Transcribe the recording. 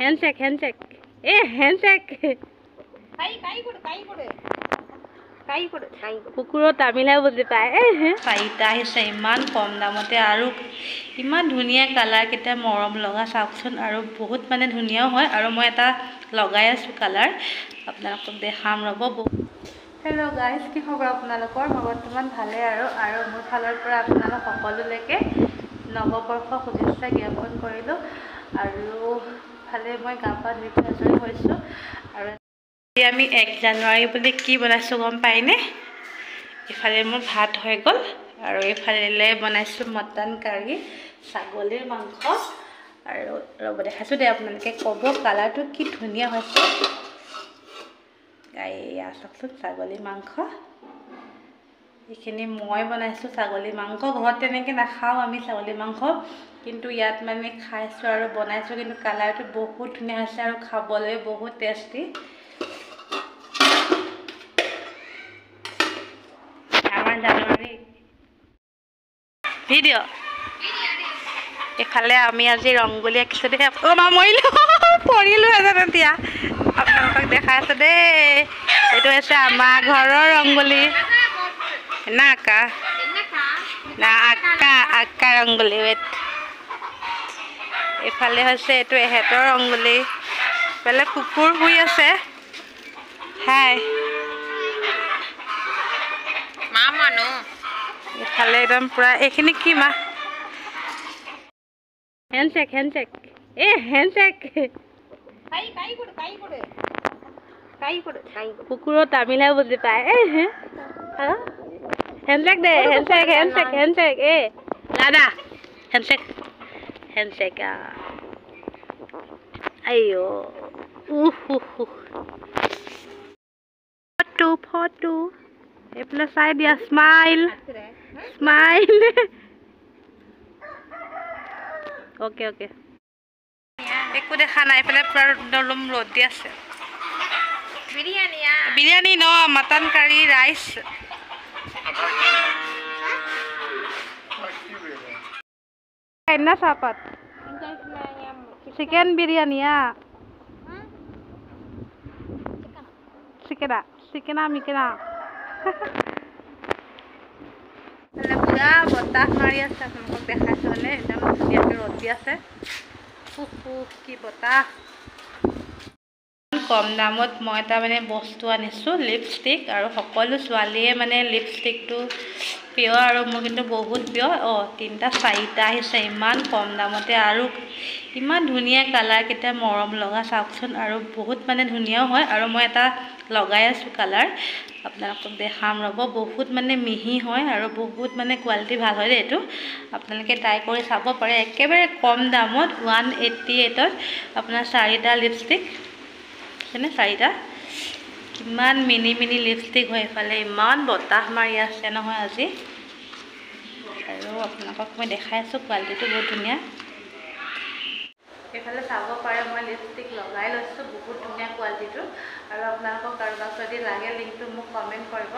Handshake এ handshake কুকুৰৰ তামিলহে বুজি পায় চাৰিটা আহিছে ইমান কম দামতে আৰু ইমান ধুনীয়া কালাৰ কেইটা মৰম লগা চাওকচোন আৰু বহুত মানে ধুনীয়াও হয় আৰু মই এটা লগাই আছোঁ কালাৰ আপোনালোকক দেখাম ৰ'ব। হেল্ল' গাইজ, কি খবৰ আপোনালোকৰ? মই বৰ্তমান ভালে আৰু মোৰ ফালৰ পৰা আপোনালোক সকলোলৈকে নৱবৰ্ষ শুভেচ্ছা জ্ঞাপন কৰিলোঁ আৰু ভালে মই গা পা ধুই আজৰি হৈছোঁ আৰু আমি 1 জানুৱাৰী বুলি কি বনাইছোঁ গম পাইনে? ইফালে মোৰ ভাত হৈ গ'ল আৰু ইফালে বনাইছোঁ মটন কাৰী, ছাগলীৰ মাংস আৰু ৰ'ব দেখাইছোঁ দে আপোনালোকে ক'ব কালাৰটো কি ধুনীয়া হৈছে। এয়া চাওকচোন ছাগলী মাংস, এইখিনি মই বনাইছোঁ ছাগলী মাংস। ঘৰত তেনেকৈ নাখাওঁ আমি ছাগলী মাংস, কিন্তু ইয়াত মানে খাইছোঁ আৰু বনাইছোঁ, কিন্তু কালাৰটো বহুত ধুনীয়া হৈছে আৰু খাবলৈ বহুত টেষ্টি। আমাৰ জানুৱাৰী ভিডিঅ' এইফালে আমি আজি ৰংগোলী আঁকিছোঁ দেই। মৰিলোঁ পৰিলোঁ এজন এতিয়া আপোনালোকক দেখাই আছোঁ দেই। এইটো হৈছে আমাৰ ঘৰৰ ৰংগোলী না আঁকা ৰংগোলী। এইফালে হৈছে এইটো এহেঁতৰ ৰংগোলী। এইফালে কুকুৰ শুই আছে। হাই এইফালে একদম পূৰা এইখিনি কি মা হ্যান্ডশেক এ হ্যান্ডশেক কুকুৰৰ তামিলহে বুজি পায় হ্যান্ডশেক দে হ্যান্ডশেক এ দাদা হ্যান্ডশেক আইও ফটো এইফালে চাই দিয়া স্মাইল ওকে একো দেখা নাই। এইফালে পূৰা ৰ'দ দি আছে। বিৰিয়ানী ন, মটন কাৰী, ৰাইচ। না চাহপাত চিকেন বিৰিয়ানী চিকেনা মিকেনা পূৰা বতাহ মাৰি আছে। আপোনালোকক দেখাইছোঁ মানে একদম ধুনীয়াকৈ ৰ'দ দি আছে। কি বতাহ। কম দামত মই এটা মানে বস্তু আনিছোঁ, লিপষ্টিক, আৰু সকলো ছোৱালীয়ে মানে লিপষ্টিকটো প্ৰিয় আৰু মোৰ কিন্তু বহুত প্ৰিয়। 3টা 4টা আহিছে ইমান কম দামতে আৰু ইমান ধুনীয়া কালাৰ কেইটা মৰম লগা চাওকচোন আৰু বহুত মানে ধুনীয়াও হয় আৰু মই এটা লগাই আছোঁ কালাৰ আপোনালোকক দেখাম ৰ'ব। বহুত মানে মিহি হয় আৰু বহুত মানে কোৱালিটি ভাল হয় দেই। এইটো আপোনালোকে ট্ৰাই কৰি চাব পাৰে। একেবাৰে কম দামত 188ত আপোনাৰ 4টা লিপষ্টিক আছেনে, 4টা। কিমান মিনি লিপষ্টিক হয়। এইফালে ইমান বতাহ মাৰি আছে নহয় আজি, আৰু আপোনালোকক মই দেখাই আছোঁ কোৱালিটিটো বহুত ধুনীয়া। এইফালে চাব পাৰে মই লিপষ্টিক লগাই লৈছোঁ, বহুত ধুনীয়া কোৱালিটিটো। আৰু আপোনালোকক কাৰোবাক যদি লাগে লিংকটো মোক কমেণ্ট কৰিব।